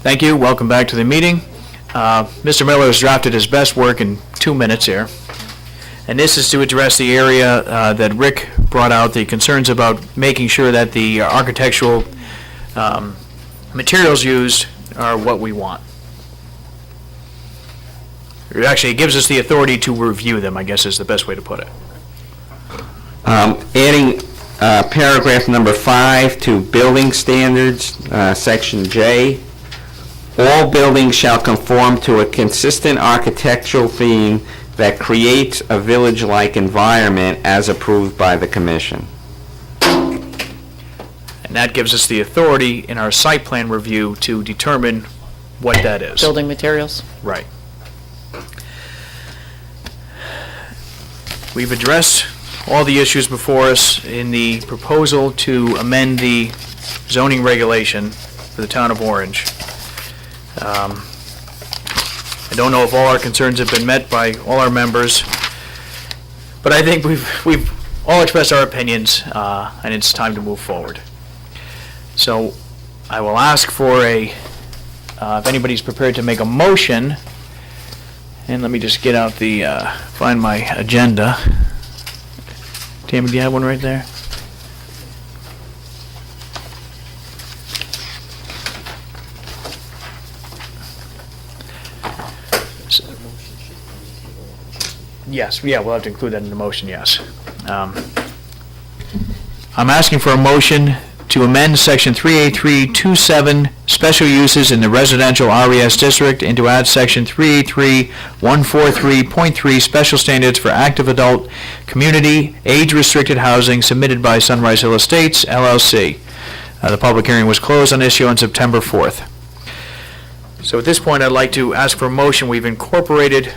Thank you. Welcome back to the meeting. Mr. Miller has drafted his best work in 2 minutes here. And this is to address the area that Rick brought out, the concerns about making sure that the architectural materials used are what we want. Actually, it gives us the authority to review them, I guess is the best way to put it. Adding paragraph number 5 to building standards, section J. All buildings shall conform to a consistent architectural theme that creates a village-like environment as approved by the commission. And that gives us the authority in our site plan review to determine what that is. Building materials. Right. We've addressed all the issues before us in the proposal to amend the zoning regulation for the town of Orange. I don't know if all our concerns have been met by all our members, but I think we've all expressed our opinions, and it's time to move forward. So I will ask for if anybody's prepared to make a motion, and let me just get out find my agenda. Tammy, do you have one right there? Yes, yeah, we'll have to include that in the motion, yes. I'm asking for a motion to amend section 38327, special uses in the residential RES district, and to add section 383143.3, special standards for active adult community, age-restricted housing, submitted by Sunrise Hill Estates, LLC. The public hearing was closed on issue on September 4th. So at this point, I'd like to ask for a motion. We've incorporated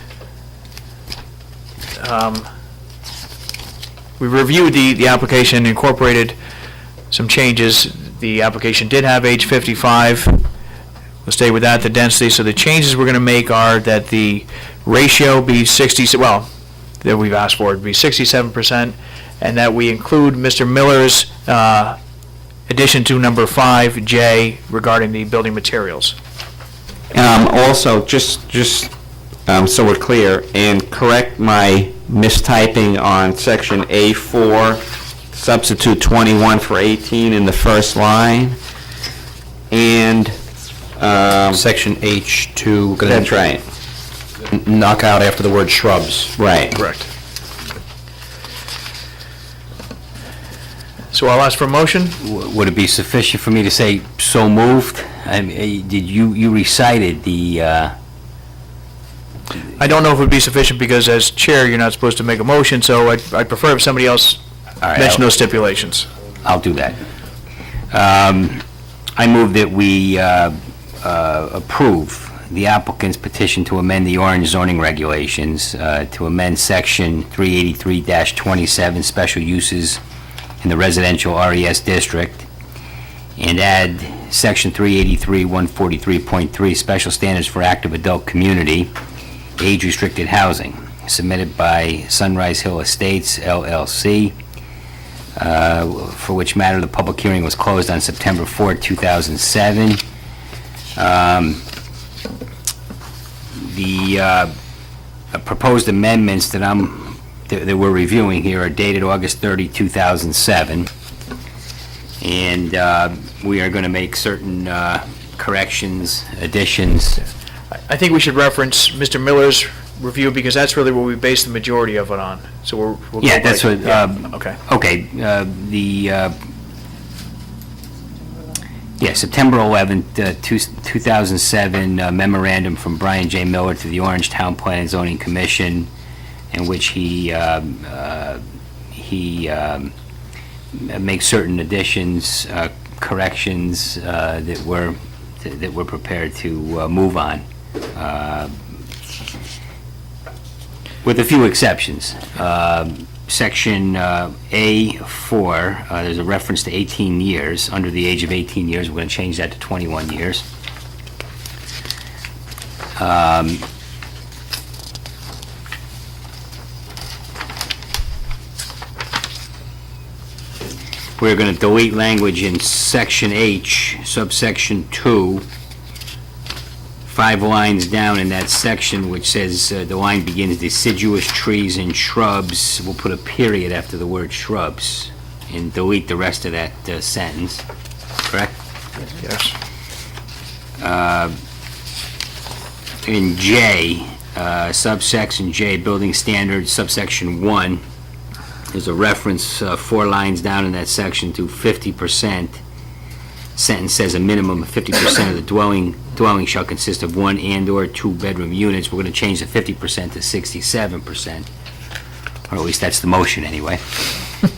we reviewed the application and incorporated some changes. The application did have age 55. We'll stay with that, the density. So the changes we're going to make are that the ratio be 60, well, that we've asked for it be 67%, and that we include Mr. Miller's addition to number 5J regarding the building materials. Also, just so we're clear, and correct my mistyping on section A4, substitute 21 for 18 in the first line, and section H2. That's right. Knock out after the word shrubs. Right. Correct. So I'll ask for a motion. Would it be sufficient for me to say so moved? I mean, did you recited the? I don't know if it would be sufficient because as chair, you're not supposed to make a motion, so I'd prefer if somebody else mentioned those stipulations. I'll do that. I move that we approve the applicant's petition to amend the Orange zoning regulations, to amend section 383-27, special uses in the residential RES district, and add section 383-143.3, special standards for active adult community, age-restricted housing, submitted by Sunrise Hill Estates, LLC, for which matter the public hearing was closed on September 4, 2007. The proposed amendments that we're reviewing here are dated August 30, 2007, and we are going to make certain corrections, additions. I think we should reference Mr. Miller's review because that's really what we base the majority of it on. So we'll Yeah, go that's back. what, Okay. okay, September 11th, 2007 memorandum from Brian J. Miller to the Orange Town Plan and Zoning Commission, in which he makes certain additions, corrections that we're prepared to move on, with a few exceptions. Section A4, there's a reference to 18 years. Under the age of 18 years, we're going to change that to 21 years. We're going to delete language in section H, subsection 2, 5 lines down in that section, which says, the line begins deciduous trees and shrubs. We'll put a period after the word shrubs and delete the rest of that sentence, correct? Yes. In J, subsection J, building standards, subsection 1, there's a reference 4 lines down in that section to 50%. Sentence says a minimum of 50% of the dwelling shall consist of 1 and/or 2-bedroom units. We're going to change the 50% to 67%, or at least that's the motion anyway. Was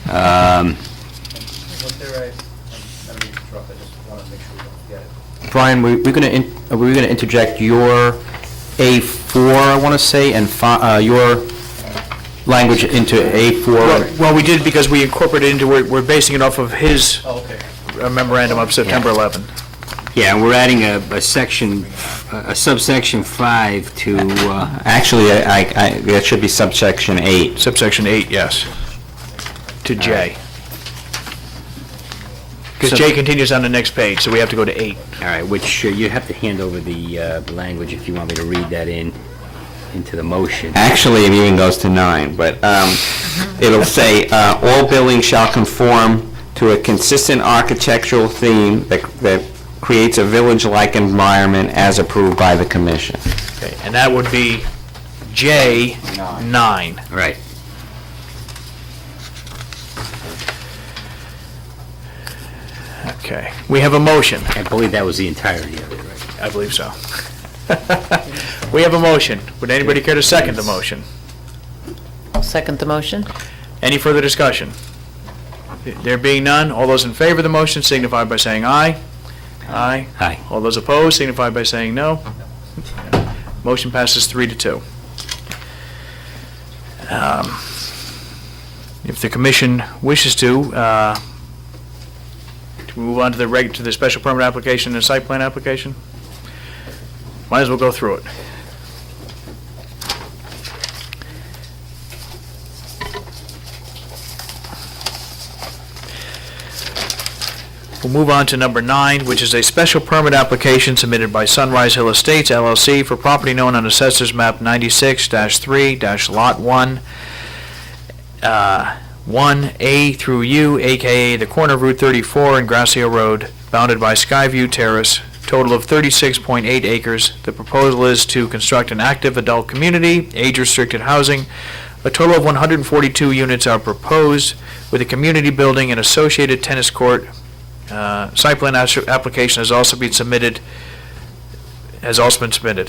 there a, let me interrupt, I just want to make sure we don't forget it. Brian, we're going to interject your A4, I want to say, and your language into A4. Well, we did because we incorporated into, we're basing it off of his Oh, okay. memorandum of September 11. Yeah, and we're adding a section, a subsection 5 to, Actually, that should be subsection 8. Subsection 8, yes, to J. Because So- J continues on the next page, so we have to go to 8. all right, which you have to hand over the language if you want me to read that into the motion. Actually, it even goes to 9, but it'll say, all buildings shall conform to a consistent architectural theme that creates a village-like environment as approved by the commission. Okay, and that would be J 9. Right. Okay, we have a motion. I believe that was the entirety of it, right? I believe so. We have a motion. Would anybody care to second the motion? I'll second the motion. Any further discussion? There being none, all those in favor of the motion signify by saying aye. Aye. Aye. All those opposed signify by saying no. Motion passes 3-2. If the commission wishes to move on to the special permit application and site plan application, might as well go through it. We'll move on to number 9, which is a special permit application submitted by Sunrise Hill Estates LLC for property known on Assessors Map 96-3-Lot 1, 1A through U, aka the corner of Route 34 and Grassy Road, bounded by Skyview Terrace, total of 36.8 acres. The proposal is to construct an active adult community, age-restricted housing. A total of 142 units are proposed, with a community building and associated tennis court. Site plan application has also been submitted. A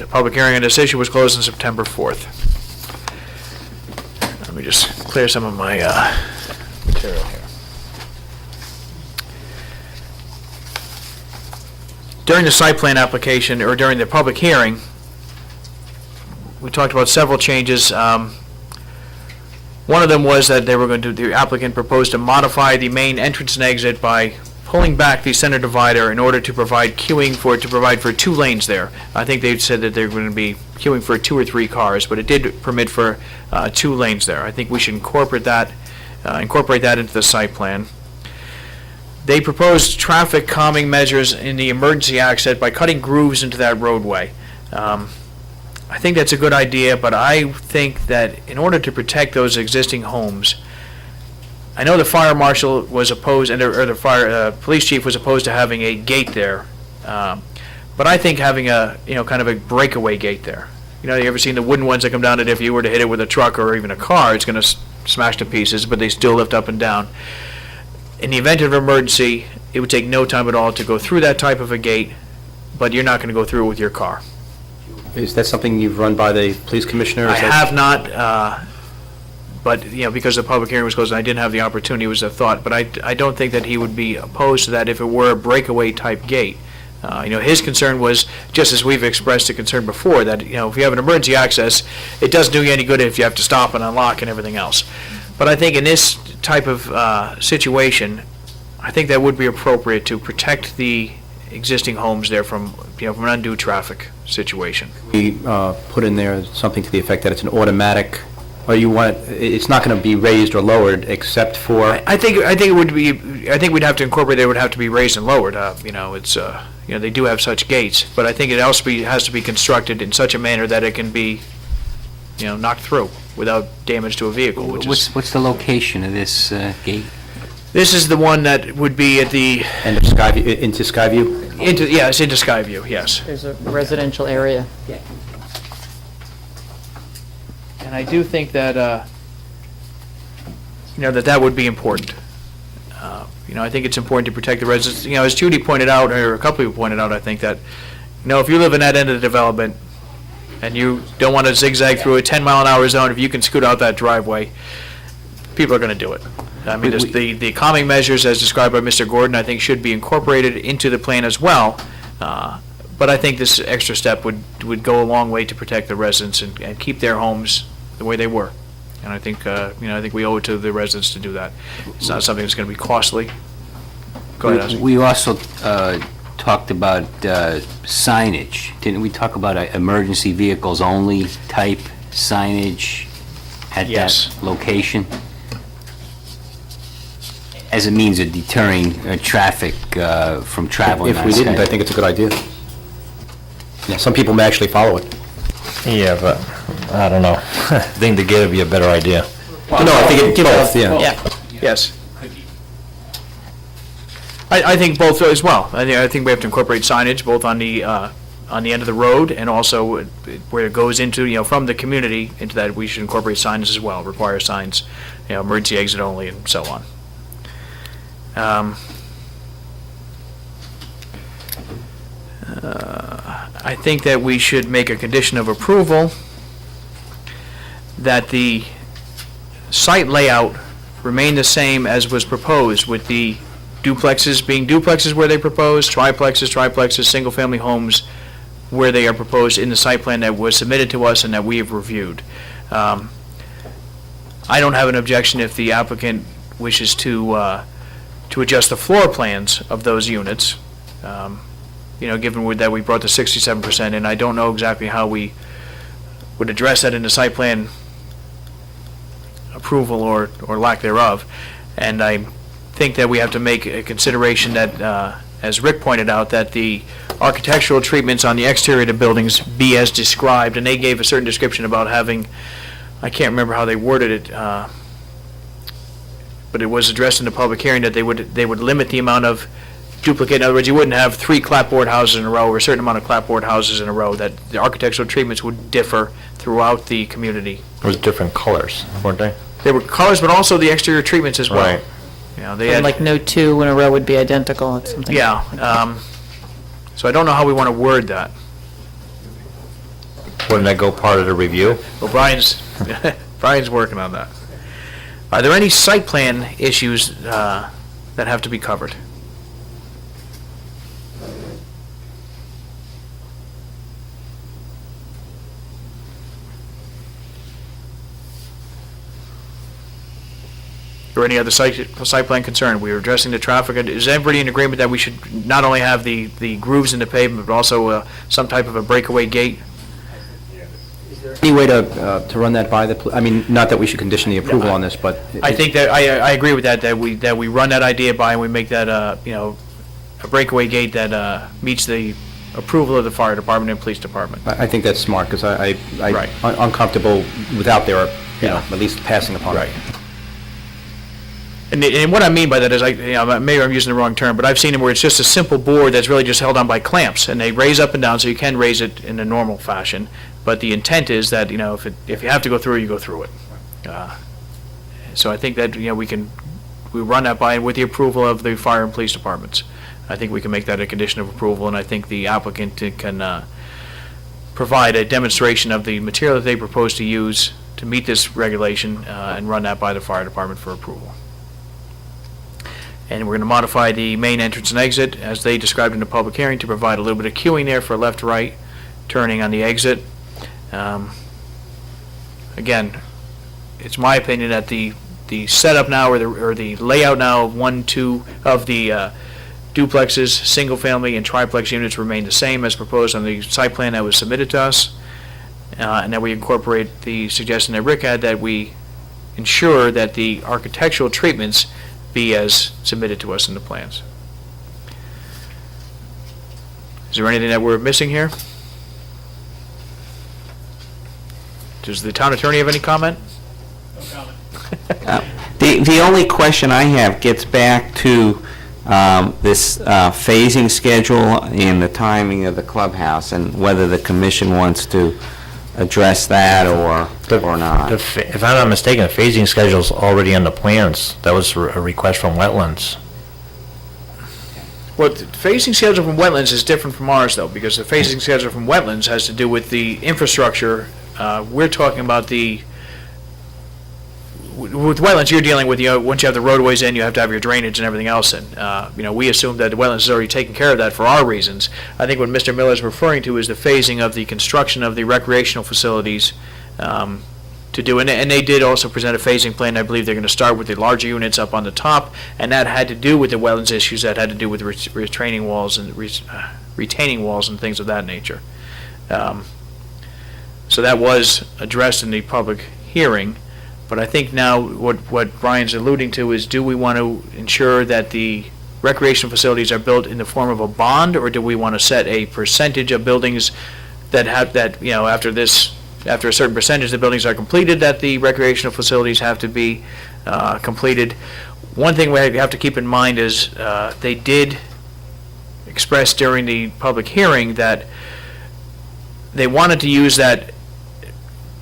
public hearing on this issue was closed on September 4th. Let me just clear some of my material here. During the site plan application, or during the public hearing, we talked about several changes. One of them was that the applicant proposed to modify the main entrance and exit by pulling back the center divider in order to provide queuing to provide for 2 lanes there. I think they said that they're going to be queuing for 2 or 3 cars, but it did permit for 2 lanes there. I think we should incorporate that into the site plan. They proposed traffic calming measures in the emergency exit by cutting grooves into that roadway. I think that's a good idea, but I think that in order to protect those existing homes, I know the fire marshal was opposed, or the fire police chief was opposed to having a gate there, but I think having kind of a breakaway gate there. You ever seen the wooden ones that come down that if you were to hit it with a truck or even a car, it's going to smash to pieces, but they still lift up and down. In the event of emergency, it would take no time at all to go through that type of a gate, but you're not going to go through it with your car. Is that something you've run by the police commissioner? I have not, but, because the public hearing was closed, and I didn't have the opportunity, it was a thought, but I don't think that he would be opposed to that if it were a breakaway type gate. His concern was, just as we've expressed a concern before, that, if you have an emergency access, it doesn't do you any good if you have to stop and unlock and everything else. But I think in this type of situation, I think that would be appropriate to protect the existing homes there from an undue traffic situation. We put in there something to the effect that it's an automatic Or you want, it's not going to be raised or lowered except for, I think it would be, I think we'd have to incorporate, they would have to be raised and lowered, it's, they do have such gates, but I think it also has to be constructed in such a manner that it can be, knocked through without damage to a vehicle, which is, What's the location of this gate? this is the one that would be at the, end of Skyview, into Skyview? it's into Skyview, yes. There's a residential area. And I do think that, that would be important. I think it's important to protect the residents. As Judy pointed out, or a couple of people pointed out, I think that, if you live in that end of the development and you don't want to zigzag through a 10-mile-an-hour zone, if you can scoot out that driveway, people are going to do it. I mean, the calming measures as described by Mr. Gordon, I think, should be incorporated into the plan as well. But I think this extra step would go a long way to protect the residents and keep their homes the way they were. And I think, I think we owe it to the residents to do that. It's not something that's going to be costly. Go ahead, Ozzie. We also talked about signage. Didn't we talk about emergency vehicles only type signage at Yes. that location? As a means of deterring traffic from traveling If on we didn't, I site. think it's a good idea. Yeah, some people may actually follow it. Yeah, but I don't know. I think the gate would be a better idea. No, I think it both, yeah. Yes. I think both as well. I think we have to incorporate signage both on the end of the road and also where it goes into, from the community into that, we should incorporate signs as well, require signs, emergency exit only and so on. I think that we should make a condition of approval that the site layout remain the same as was proposed, with the duplexes being duplexes where they proposed, triplexes, single-family homes where they are proposed in the site plan that was submitted to us and that we have reviewed. I don't have an objection if the applicant wishes to adjust the floor plans of those units, given that we brought the 67% in. I don't know exactly how we would address that in the site plan approval or lack thereof. And I think that we have to make a consideration that, as Rick pointed out, that the architectural treatments on the exterior of the buildings be as described, and they gave a certain description about having, I can't remember how they worded it, but it was addressed in the public hearing that they would limit the amount of duplicate. In other words, you wouldn't have 3 clapboard houses in a row or a certain amount of clapboard houses in a row, that the architectural treatments would differ throughout the community. It was different colors, weren't they? They were colors, but also the exterior treatments as well. Right. They had, Like no two in a row would be identical, it's something. yeah. So I don't know how we want to word that. Wouldn't that go part of the review? Well, Brian's working on that. Are there any site plan issues that have to be covered? Or any other site plan concern? We were addressing the traffic. Is everybody in agreement that we should not only have the grooves in the pavement, but also some type of a breakaway gate? Any way to run that by I mean, not that we should condition the approval on this, but. I think that, I agree with that we run that idea by and we make that, a breakaway gate that meets the approval of the fire department and police department. I think that's smart, because Right. I'm uncomfortable without their, Yeah. at least passing upon it. Right. And what I mean by that is, maybe I'm using the wrong term, but I've seen them where it's just a simple board that's really just held on by clamps, and they raise up and down, so you can raise it in a normal fashion. But the intent is that, if you have to go through it, you go through it. So I think that, we run that by, with the approval of the fire and police departments. I think we can make that a condition of approval, and I think the applicant can provide a demonstration of the material that they propose to use to meet this regulation, and run that by the fire department for approval. And we're going to modify the main entrance and exit, as they described in the public hearing, to provide a little bit of queuing there for left-right turning on the exit. Again, it's my opinion that the setup now, or the layout now of the duplexes, single-family, and triplex units remain the same as proposed on the site plan that was submitted to us. and that we incorporate the suggestion that Rick had, that we ensure that the architectural treatments be as submitted to us in the plans. Is there anything that we're missing here? Does the town attorney have any comment? The only question I have gets back to this phasing schedule and the timing of the clubhouse, and whether the commission wants to address that or not. If I'm not mistaken, the phasing schedule's already on the plans. That was a request from wetlands. Well, the phasing schedule from wetlands is different from ours, though, because the phasing schedule from wetlands has to do with the infrastructure. We're talking about with wetlands, you're dealing with, once you have the roadways in, you have to have your drainage and everything else in. We assume that the wetlands is already taken care of that for our reasons. I think what Mr. Miller is referring to is the phasing of the construction of the recreational facilities to do, and they did also present a phasing plan. I believe they're going to start with the larger units up on the top, and that had to do with the wetlands issues, that had to do with retaining walls and retaining walls and things of that nature. So that was addressed in the public hearing. But I think now what Brian's alluding to is, do we want to ensure that the recreational facilities are built in the form of a bond, or do we want to set a percentage of buildings that have that, after a certain percentage of the buildings are completed, that the recreational facilities have to be completed? One thing we have to keep in mind is they did express during the public hearing that they wanted to use that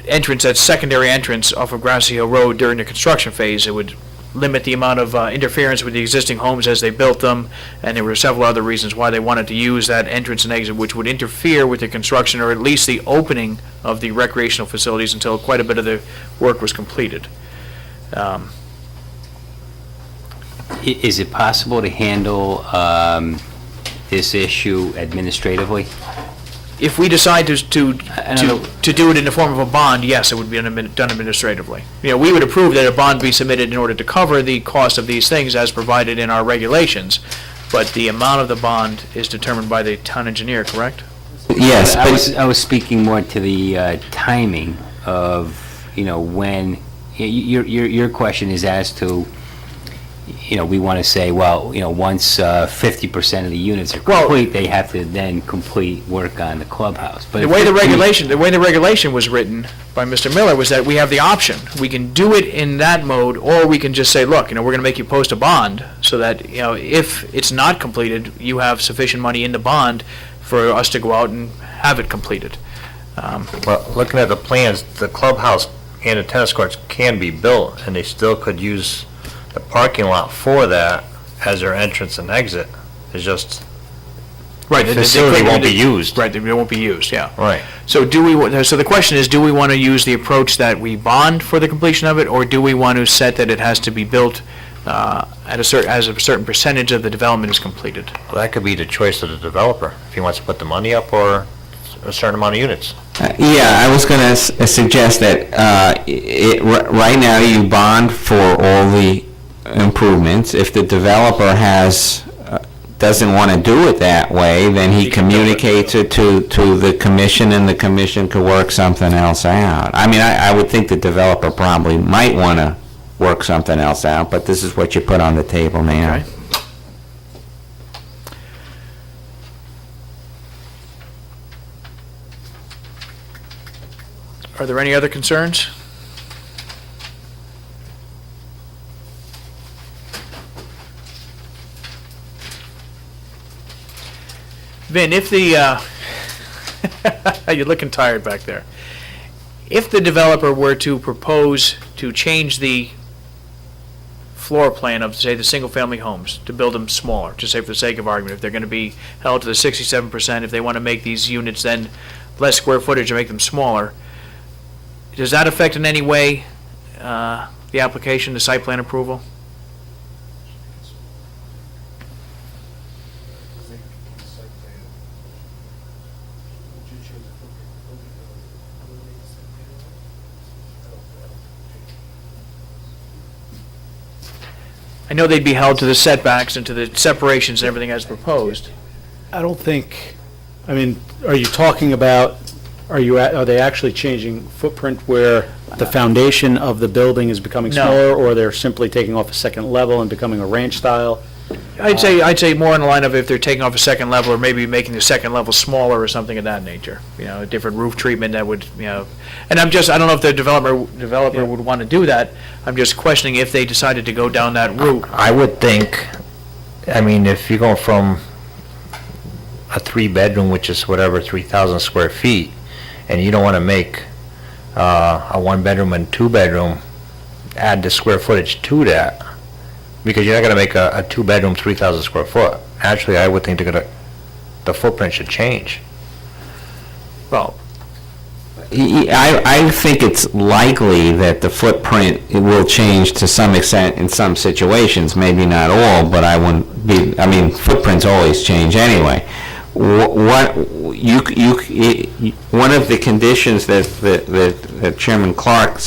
entrance, that secondary entrance off of Grassy Hill Road during the construction phase. It would limit the amount of interference with the existing homes as they built them, and there were several other reasons why they wanted to use that entrance and exit, which would interfere with the construction, or at least the opening of the recreational facilities, until quite a bit of the work was completed. Is it possible to handle this issue administratively? If we decide to do it in the form of a bond, yes, it would be done administratively. We would approve that a bond be submitted in order to cover the cost of these things as provided in our regulations, but the amount of the bond is determined by the town engineer, correct? Yes, I was speaking more to the timing of, when, your question is as to, we want to say, well, once 50% of the units are complete, they have to then complete work on the clubhouse. But the way the regulation was written by Mr. Miller was that we have the option. We can do it in that mode, or we can just say, look, we're going to make you post a bond, so that, if it's not completed, you have sufficient money in the bond for us to go out and have it completed. Well, looking at the plans, the clubhouse and the tennis courts can be built, and they still could use the parking lot for that as their entrance and exit. It's just, Right, the facility won't be used. Right, they won't be used, yeah. Right. So so the question is, do we want to use the approach that we bond for the completion of it, or do we want to set that it has to be built as a certain percentage of the development is completed? Well, that could be the choice of the developer, if he wants to put the money up or a certain amount of units. I was going to suggest that right now you bond for all the improvements. If the developer doesn't want to do it that way, then he communicates it to the commission, and the commission could work something else out. I would think the developer probably might want to work something else out, but this is what you put on the table now. Okay. Are there any other concerns? Vin, if the, you're looking tired back there. If the developer were to propose to change the floor plan of, say, the single-family homes, to build them smaller, just say for the sake of argument, if they're going to be held to the 67%, if they want to make these units then less square footage and make them smaller, does that affect in any way the application, the site plan approval? I know they'd be held to the setbacks and to the separations and everything as proposed. I don't think, are you talking about Are they actually changing footprint where the foundation of the building is becoming No. smaller, or they're simply taking off a second level and becoming a ranch style? I'd say more in the line of if they're taking off a second level, or maybe making the second level smaller or something of that nature. You know, a different roof treatment that would, you know, and I don't know if the developer would want to do that. I'm just questioning if they decided to go down that route. I would think, I mean, if you go from a 3-bedroom, which is whatever, 3,000 square feet, and you don't want to make a 1-bedroom and 2-bedroom, add the square footage to that, because you're not going to make a 2-bedroom, 3,000 square foot. Actually, I would think the footprint should change. Well, I think it's likely that the footprint will change to some extent in some situations, maybe not all, but footprints always change anyway. One of the conditions that Chairman Clark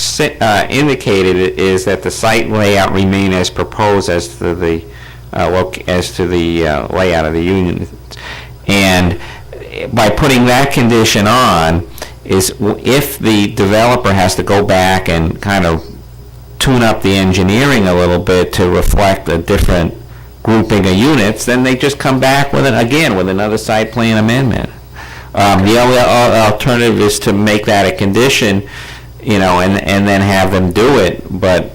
indicated is that the site layout remain as proposed as to the layout of the unit. And by putting that condition on, is if the developer has to go back and kind of tune up the engineering a little bit to reflect a different grouping of units, then they just come back with another site plan amendment. The other alternative is to make that a condition, you know, and then have them do it. But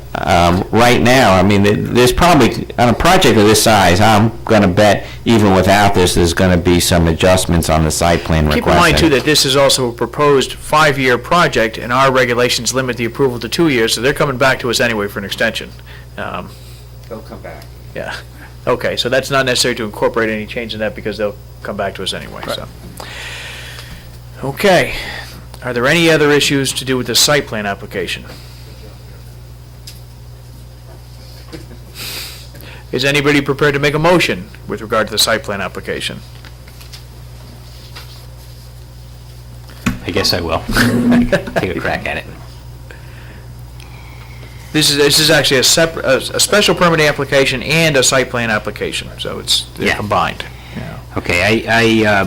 right now, I mean, there's probably, on a project of this size, I'm going to bet even without this, there's going to be some adjustments on the site plan request. keep in mind too that this is also a proposed 5-year project, and our regulations limit the approval to 2 years, so they're coming back to us anyway for an extension. They'll come back. Yeah. Okay, so that's not necessary to incorporate any change in that because they'll come back to us anyway, so. Okay. Are there any other issues to do with the site plan application? Is anybody prepared to make a motion with regard to the site plan application? I guess I will. Take a crack at it. This is actually a special permit application and a site plan application, so they're Yeah. combined. Okay, I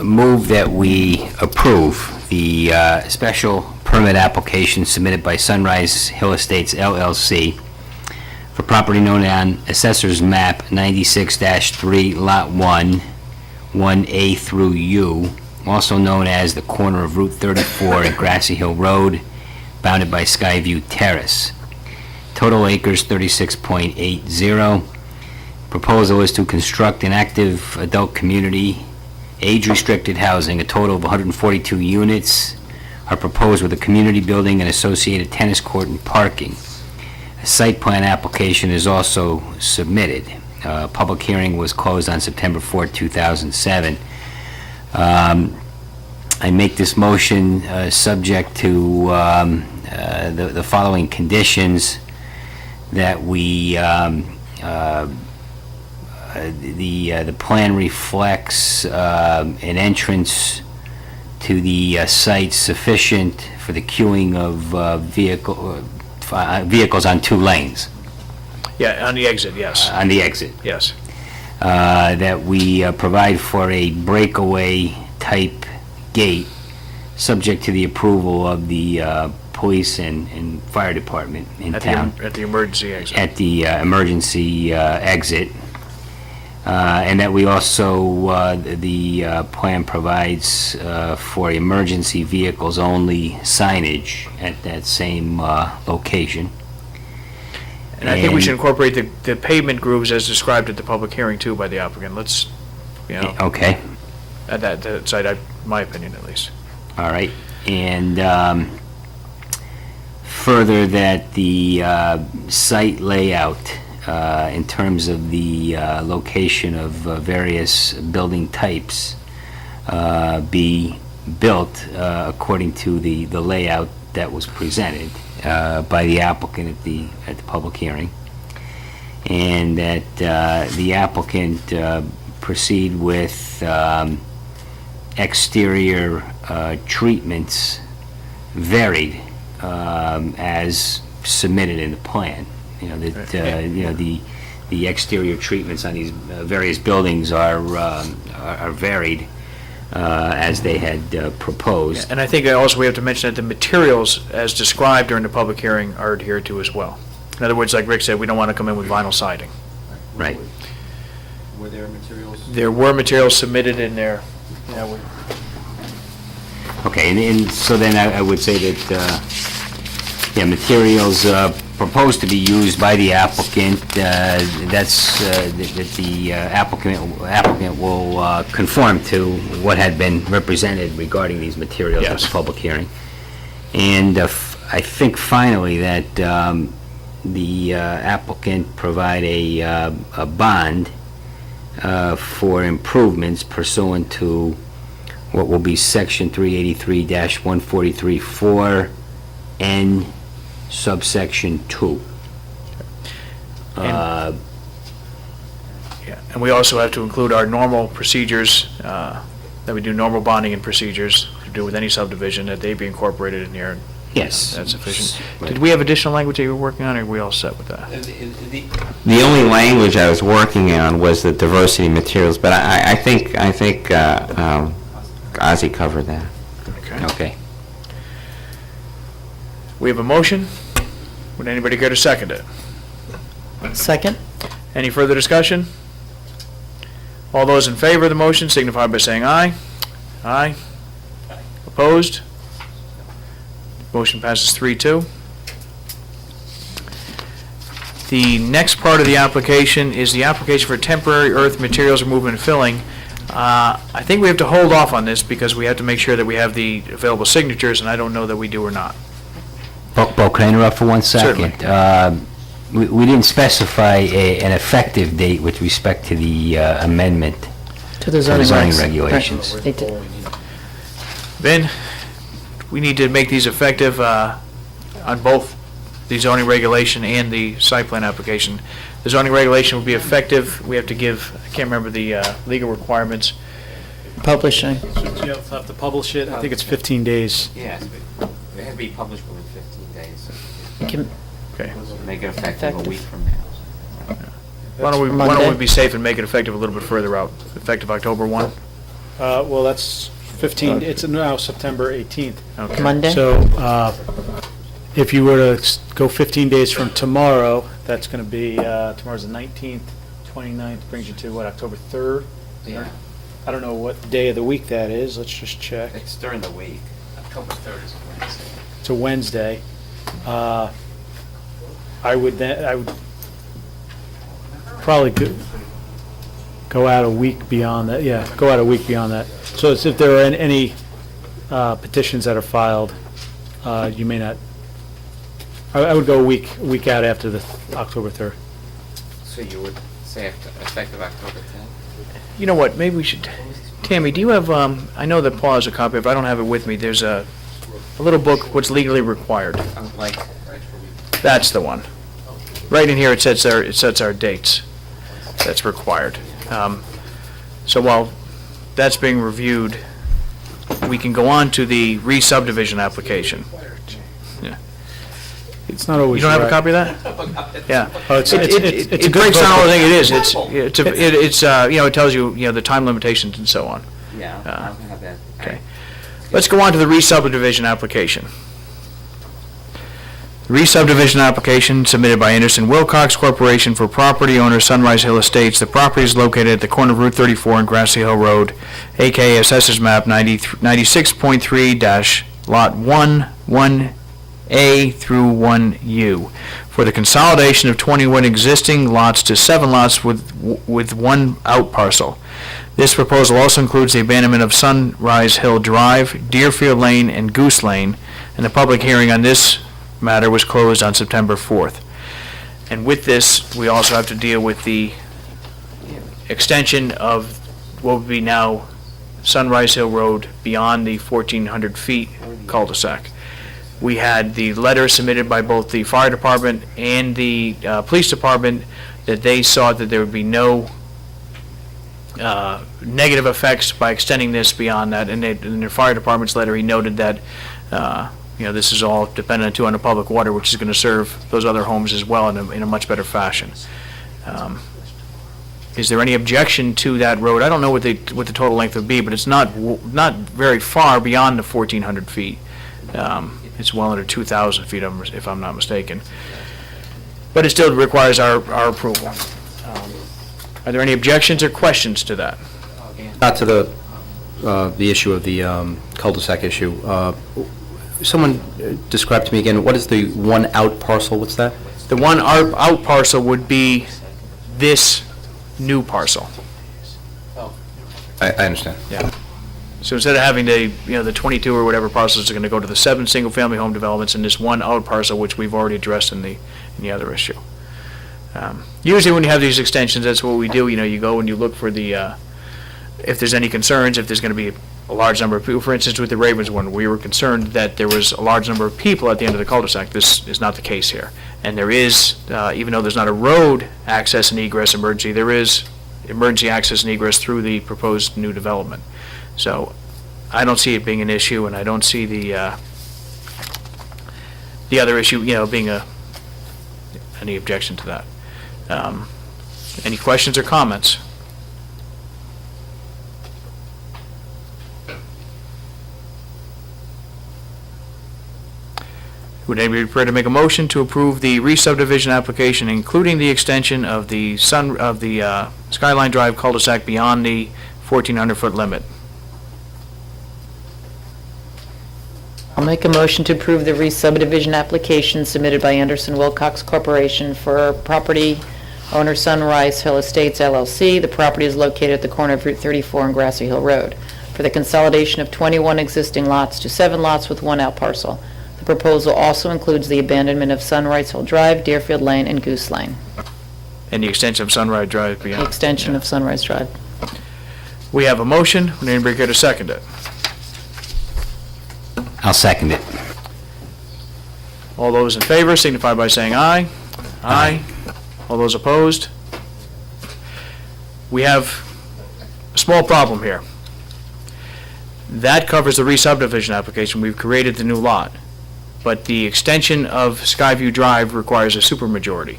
move that we approve the special permit application submitted by Sunrise Hill Estates LLC for property known on Assessor's Map 96-3, Lot 1, 1A through U, also known as the corner of Route 34 and Grassy Hill Road, bounded by Skyview Terrace. Total acres 36.80. Proposal is to construct an active adult community, age-restricted housing. A total of 142 units are proposed with a community building and associated tennis court and parking. A site plan application is also submitted. Public hearing was closed on September 4, 2007. I make this motion subject to the following conditions: that we the plan reflects an entrance to the site sufficient for the queuing of vehicles on 2 lanes. Yeah, on the exit, yes, On the exit. yes. That we provide for a breakaway type gate, subject to the approval of the police and fire department in town. At the emergency exit. At the emergency exit. And that we also, the plan provides for emergency vehicles only signage at that same location. And I think we should incorporate the pavement grooves as described at the public hearing too by the applicant. Let's, Okay, at that site, my opinion at least. all right. And further, that the site layout, in terms of the location of various building types, be built according to the layout that was presented by the applicant at the public hearing, and that the applicant proceed with exterior treatments varied as submitted in the plan. The exterior treatments on these various buildings are varied as they had proposed. And I think also we have to mention that the materials as described during the public hearing are adhered to as well. In other words, like Rick said, we don't want to come in with vinyl siding. Right. Were there materials? There were materials submitted in there. You know, Okay, and so then I would say that, materials proposed to be used by the applicant, that's, that the applicant will conform to what had been represented regarding these materials at the Yes. public hearing. And I think finally that the applicant provide a bond for improvements pursuant to what will be Section 383-143-4N subsection 2. Yeah, and we also have to include our normal procedures, that we do normal bonding and procedures to do with any subdivision, that they be incorporated in here. Yes. That's sufficient. Right. Did we have additional language that you were working on, or are we all set with that? The only language I was working on was the diversity materials, but I think Ozzy covered that. Okay. We have a motion. Would anybody care to second it? Second? Any further discussion? All those in favor of the motion signify by saying aye. Aye. Opposed? Motion passes 3-2. The next part of the application is the application for temporary earth materials removal and filling. I think we have to hold off on this because we have to make sure that we have the available signatures, and I don't know that we do or not. Bo, can I interrupt for 1 second? Certainly. We didn't specify an effective date with respect to the amendment To the to the zoning zoning regs. regulations. Right. They did. Ben, we need to make these effective on both the zoning regulation and the site plan application. The zoning regulation will be effective, we have to give, I can't remember the legal requirements. Publishing. You'll have to publish it, I think it's 15 days. Yes, it had to be published within 15 days. Can- Okay. Make it effective a week from now. Why don't we Monday. be safe and make it effective a little bit further out, effective October 1? Well, that's 15, it's now September 18th. Okay. Monday? So if you were to go 15 days from tomorrow, that's going to be, tomorrow's the 19th, 29th, brings you to what, October 3rd? Yeah, I don't know what day of the week that is, let's just check. it's during the week. October 3rd is Wednesday. It's a Wednesday. I would probably go out a week beyond that, yeah, go out a week beyond that. So it's if there are any petitions that are filed, you may not, I would go a week out after the October 3rd. So you would say effective October 10th? You know what, maybe we should, Tammy, do you have, I know that Paul has a copy, but I don't have it with me. There's a little book, what's legally required. I would like, That's the one. Right in here, it sets our dates. That's required. So while that's being reviewed, we can go on to the re-subdivision application. Yeah. It's not always You don't have a right. copy of that? Yeah. Oh, it's a It good breaks down all the thing it is. book. It tells you, the time limitations and so on. yeah, Uh, I'll have that. Okay. Let's go on to the re-subdivision application. Re-subdivision application submitted by Anderson Wilcox Corporation for property owner Sunrise Hill Estates. The property is located at the corner of Route 34 and Grassy Hill Road, aka Assessors Map 96.3-Lot 1, 1A through 1U, for the consolidation of 21 existing lots to 7 lots with one out parcel. This proposal also includes the abandonment of Sunrise Hill Drive, Deerfield Lane, and Goose Lane, and the public hearing on this matter was closed on September 4th. And with this, we also have to deal with the extension of what would be now Sunrise Hill Road beyond the 1,400 feet cul-de-sac. We had the letter submitted by both the fire department and the police department that they saw that there would be no negative effects by extending this beyond that. And in the fire department's letter, he noted that this is all dependent on 200 public water, which is going to serve those other homes as well in a much better fashion. Is there any objection to that road? I don't know what the total length would be, but it's not very far beyond the 1,400 feet. It's well under 2,000 feet, if I'm not mistaken. But it still requires our approval. Are there any objections or questions to that? Not to the issue of the cul-de-sac issue. Someone describe to me again, what is the one out parcel? What's that? The one out parcel would be this new parcel. I understand. So instead of having the 22 or whatever parcels are going to go to the 7 single-family home developments and this one out parcel, which we've already addressed in the other issue. Usually when you have these extensions, that's what we do. You go and you look for if there's any concerns, if there's going to be a large number of people. For instance, with the Ravens one, we were concerned that there was a large number of people at the end of the cul-de-sac. This is not the case here. And there is, even though there's not a road access and egress emergency, there is emergency access and egress through the proposed new development. So I don't see it being an issue, and I don't see the other issue, being any objection to that. Any questions or comments? Would anybody be prepared to make a motion to approve the re-subdivision application, including the extension of the Skyline Drive cul-de-sac beyond the 1,400-foot limit? I'll make a motion to approve the re-subdivision application submitted by Anderson Wilcox Corporation for property owner Sunrise Hill Estates LLC. The property is located at the corner of Route 34 and Grassy Hill Road, for the consolidation of 21 existing lots to 7 lots with 1 out parcel. The proposal also includes the abandonment of Sunrise Hill Drive, Deerfield Lane, and Goose Lane. And the extension of Sunrise Drive beyond? The extension of Sunrise Drive. We have a motion. Would anybody care to second it? I'll second it. All those in favor signify by saying aye. Aye. All those opposed? We have a small problem here. That covers the re-subdivision application. We've created the new lot. But the extension of Skyview Drive requires a supermajority,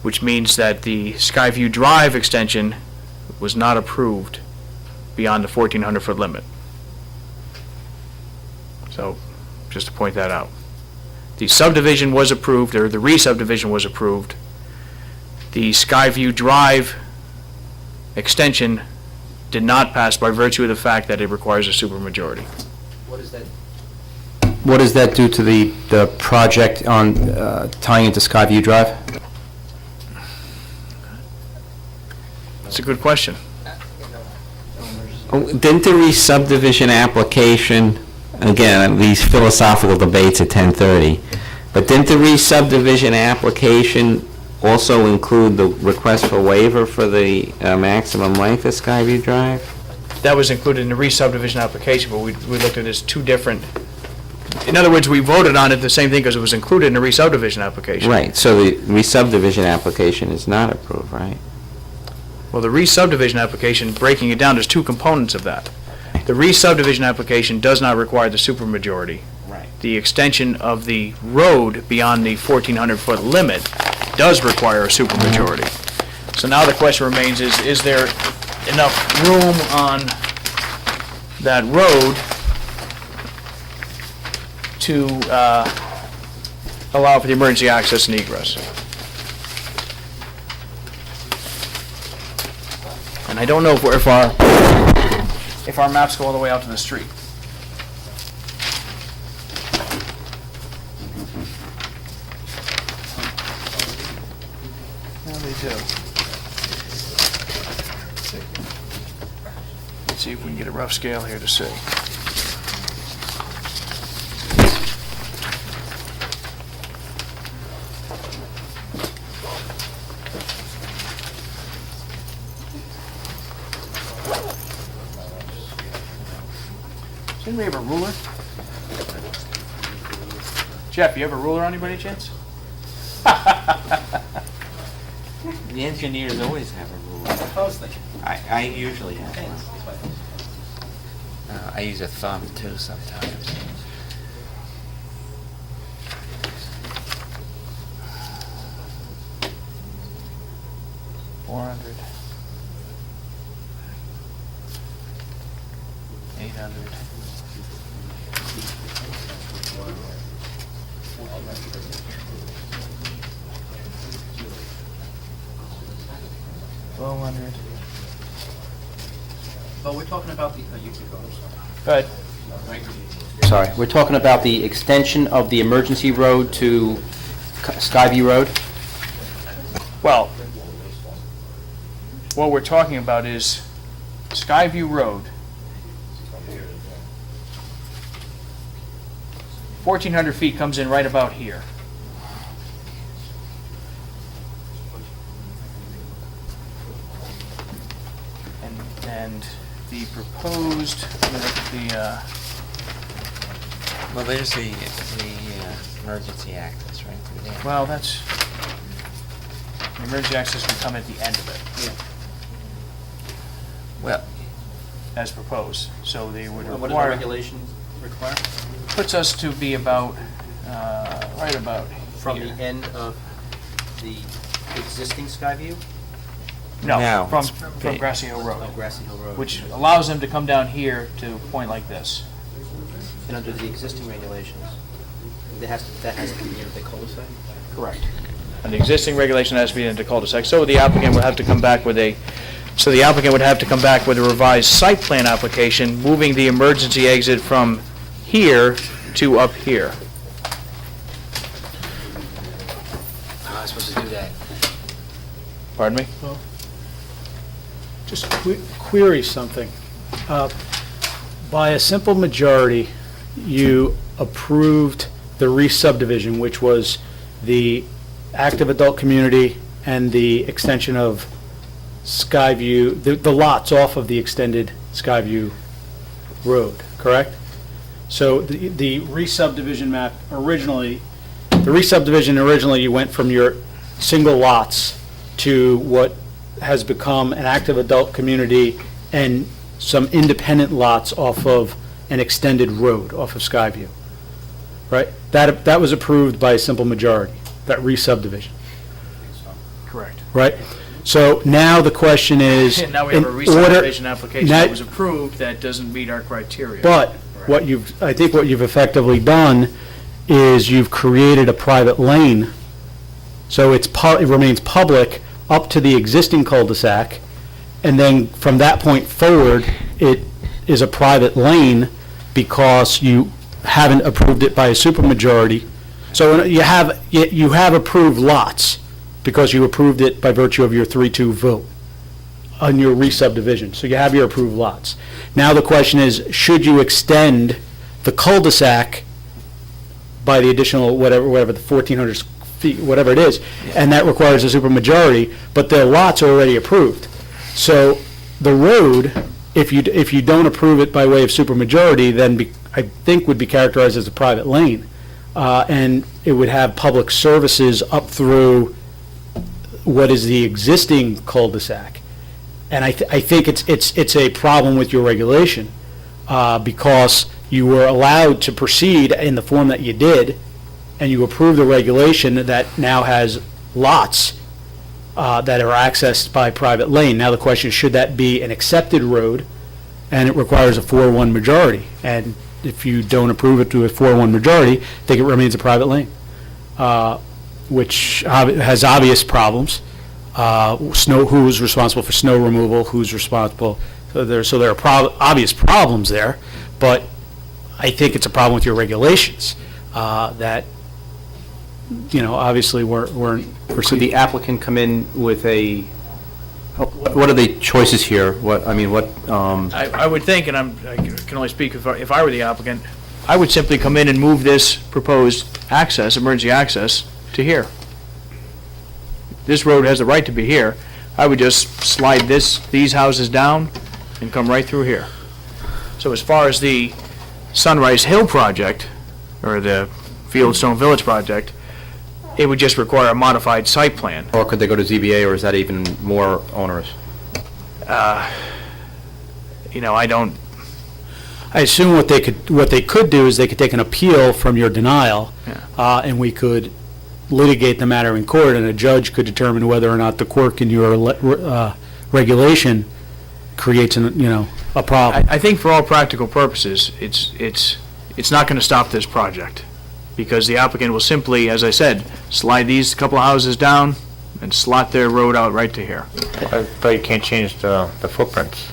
which means that the Skyview Drive extension was not approved beyond the 1,400-foot limit. So, just to point that out. The subdivision was approved, or the re-subdivision was approved. The Skyview Drive extension did not pass by virtue of the fact that it requires a supermajority. What does that do to the project on tying into Skyview Drive? That's a good question. Didn't the re-subdivision application, again, these philosophical debates at 10:30, but didn't the re-subdivision application also include the request for waiver for the maximum length of Skyview Drive? That was included in the re-subdivision application, but we looked at it as two different. In other words, we voted on it the same thing because it was included in the re-subdivision application. Right, so the re-subdivision application is not approved, right? Well, the re-subdivision application, breaking it down, there's two components of that. The re-subdivision application does not require the supermajority. Right. The extension of the road beyond the 1,400-foot limit does require a supermajority. So now the question remains is there enough room on that road to allow for the emergency access and egress? And I don't know if our maps go all the way out to the street. Yeah, they do. Let's see if we can get a rough scale here to see. Does anybody have a ruler? Jeff, you have a ruler on you by any chance? The engineers always have a rule. I usually have one. I use a thumb too sometimes. 400. 800. Well, we're talking about the, you can go, Go ahead. sorry. We're talking about the extension of the emergency road to Skyview Road? Well, what we're talking about is Skyview Road. 1,400 feet comes in right about here. And the proposed, Well, there's the emergency access, right? through there. well, that's, the emergency access would come at the end of it. Well, As proposed, so they would What does the require, regulations require? puts us to be about, right about From the here. end of the existing Skyview? No, No, from okay. Grassy Hill Road, Oh, Grassy Hill Road. which allows them to come down here to a point like this. And under the existing regulations, that has to be near the cul-de-sac? Correct. And the existing regulation has to be in the cul-de-sac, so the applicant would have to come back with a, so the applicant would have to come back with a revised site plan application, moving the emergency exit from here to up here. How am I supposed to do that? Pardon me? Just query something. By a simple majority, you approved the re-subdivision, which was the active adult community and the extension of Skyview, the lots off of the extended Skyview Road, correct? So the re-subdivision map originally, you went from your single lots to what has become an active adult community and some independent lots off of an extended road off of Skyview, right? That was approved by a simple majority, that re-subdivision, Correct. right? So now the question is. And now we have a in re-subdivision order- application now- that was approved that doesn't meet our criteria. But I think what you've effectively done is you've created a private lane, so it remains public up to the existing cul-de-sac, and then from that point forward, it is a private lane because you haven't approved it by a supermajority. So you have approved lots because you approved it by virtue of your 3-2 vote on your re-subdivision. So you have your approved lots. Now the question is, should you extend the cul-de-sac by the additional whatever the 1,400 feet, whatever it is, and that requires a supermajority, but the lots are already approved. So the road, if you don't approve it by way of supermajority, then I think would be characterized as a private lane, and it would have public services up through what is the existing cul-de-sac. And I think it's a problem with your regulation, because you were allowed to proceed in the form that you did, and you approved the regulation that now has lots that are accessed by private lane. Now the question is, should that be an accepted road, and it requires a 4-1 majority? And if you don't approve it to a 4-1 majority, I think it remains a private lane, which has obvious problems. Who's responsible for snow removal, who's responsible, so there are obvious problems there, but I think it's a problem with your regulations, that, obviously weren't Could pursued. the applicant come in with a, what are the choices here? I would think, and I can only speak if I were the applicant, I would simply come in and move this proposed access, emergency access, to here. This road has the right to be here. I would just slide these houses down and come right through here. So as far as the Sunrise Hill project, or the Fieldstone Village project, it would just require a modified site plan. Or could they go to ZBA, or is that even more onerous? I assume what they could do is they could take an appeal from your denial, and we could litigate the matter in court, and a judge could determine whether or not the quirk in your regulation creates a problem. I think for all practical purposes, it's not going to stop this project, because the applicant will simply, as I said, slide these couple of houses down and slot their road out right to here. But you can't change the footprints.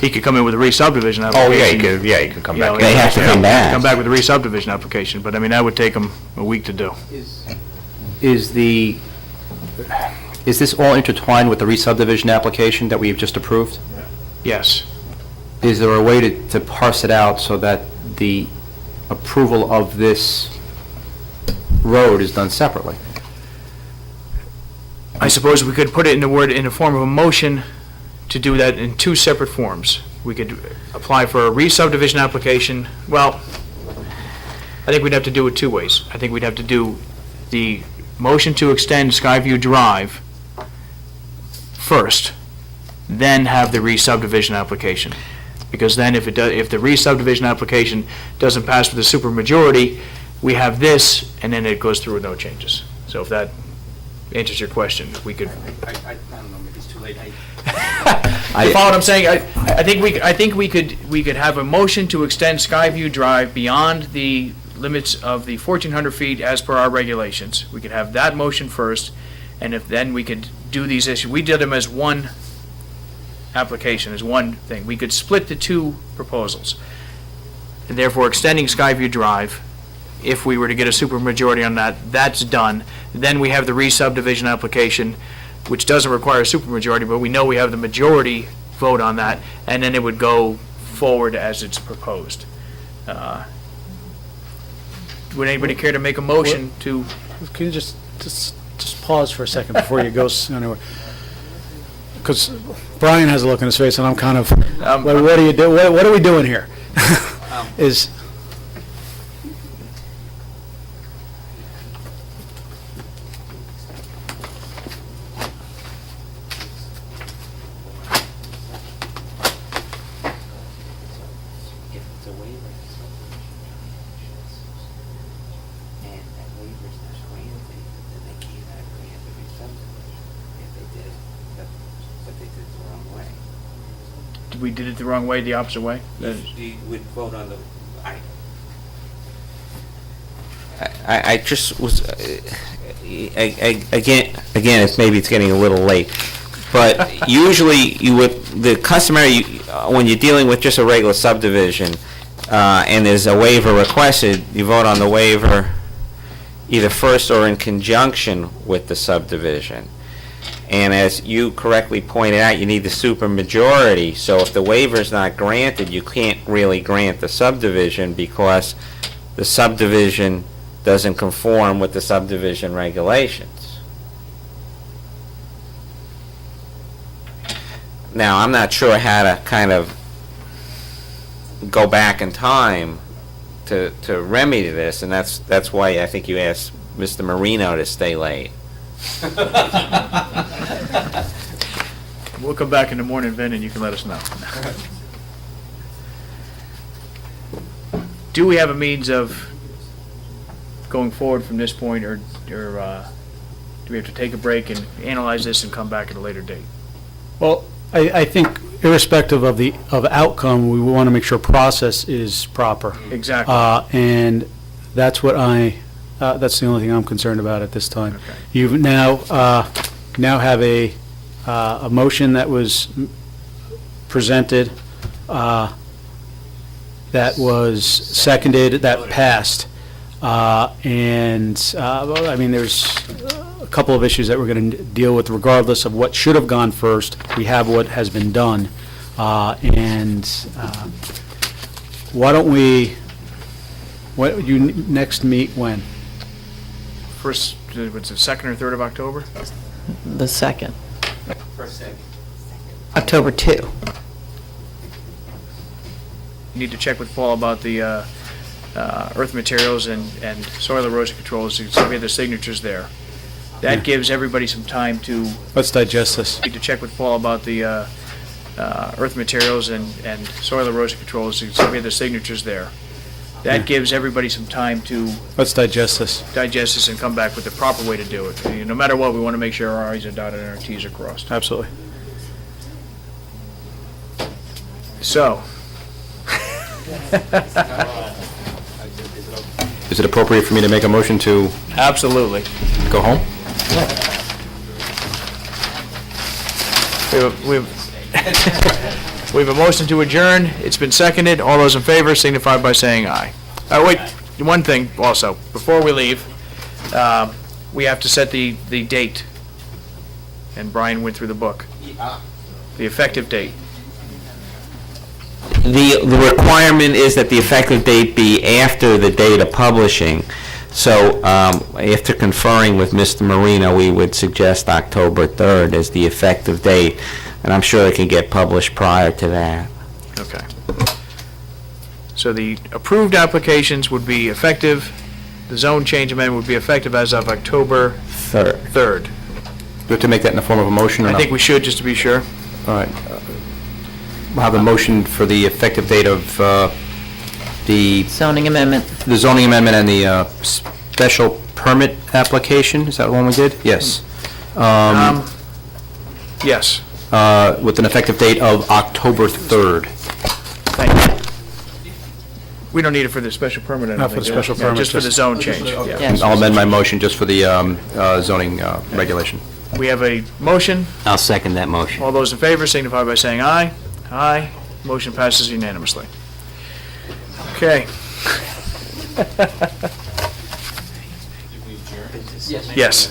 He could come in with a re-subdivision Oh, application. you could come back. They have to come back. Come back with a re-subdivision application, but I mean, that would take him a week to do. Is this all intertwined with the re-subdivision application that we've just approved? Yes. Is there a way to parse it out so that the approval of this road is done separately? I suppose we could put it in the form of a motion to do that in two separate forms. We could apply for a re-subdivision application. Well, I think we'd have to do it two ways. I think we'd have to do the motion to extend Skyview Drive first, then have the re-subdivision application. Because then if the re-subdivision application doesn't pass with a supermajority, we have this, and then it goes through with no changes. So if that answers your question, we could. I don't know, maybe it's too late. You follow what I'm saying? I think we could have a motion to extend Skyview Drive beyond the limits of the 1,400 feet as per our regulations. We could have that motion first, and if then we could do these issues. We did them as one application, as one thing. We could split the two proposals, and therefore extending Skyview Drive. If we were to get a supermajority on that, that's done. Then we have the re-subdivision application, which doesn't require a supermajority, but we know we have the majority vote on that, and then it would go forward as it's proposed. Would anybody care to make a motion to? Can you just pause for a second before you go anywhere? Because Brian has a look on his face, and I'm kind of, what are you do? What are we doing here? Is If it's a waiver, and that waiver's not granted, then they cannot grant the re-subdivision. If they did, but they did it the wrong way. We did it the wrong way, the opposite way? You would vote on the, I just was, again, it's getting a little late, but usually the customary, when you're dealing with just a regular subdivision, and there's a waiver requested, you vote on the waiver either first or in conjunction with the subdivision. And as you correctly pointed out, you need the supermajority, so if the waiver's not granted, you can't really grant the subdivision because the subdivision doesn't conform with the subdivision regulations. Now, I'm not sure how to kind of go back in time to remedy this, and that's why I think you asked Mr. Marino to stay late. We'll come back in the morning, Vin, and you can let us know. Do we have a means of going forward from this point, or do we have to take a break and analyze this and come back at a later date? well, I think irrespective of the outcome, we want to make sure process is proper. Exactly. And that's what that's the only thing I'm concerned about at this time. Okay. You've now have a motion that was presented, that was seconded, that passed. Well, I mean, there's a couple of issues that we're going to deal with regardless of what should have gone first. We have what has been done. Why don't you next meet when? First, what's it, 2nd or 3rd of October? The 2nd. October 2. You need to check with Paul about the earth materials and soil erosion controls, so we have the signatures there. That gives everybody some time to, Let's digest this. need to check with Paul about the earth materials and soil erosion controls, so we have the signatures there. That gives everybody some time to Let's digest this. digest this and come back with the proper way to do it. No matter what, we want to make sure our i's are dotted and our t's are crossed. Absolutely. So, Is it appropriate for me to make a motion to absolutely. go home? We have a motion to adjourn. It's been seconded. All those in favor signify by saying aye. Wait, one thing also, before we leave, we have to set the date. And Brian went through the book. The effective date. The requirement is that the effective date be after the date of publishing. So after conferring with Mr. Marino, we would suggest October 3rd as the effective date, and I'm sure it can get published prior to that. Okay. So the approved applications would be effective, the zone change amendment would be effective as of October 3rd. Do we have to make that in the form of a motion or I not? think we should, just to be sure. All right. We'll have a motion for the effective date of the Zoning amendment. zoning amendment and the special permit application. Is that the one we did? Yes. Yes, With an effective date of October 3rd. thank you. We don't need it for the special permit, I don't Not for think, the yeah. special Yeah, permit, just for the just- zone change, yeah. Yes. I'll amend my motion just for the zoning regulation. We have a motion. I'll second that motion. All those in favor signify by saying aye. Aye. Motion passes unanimously. Okay. Yes.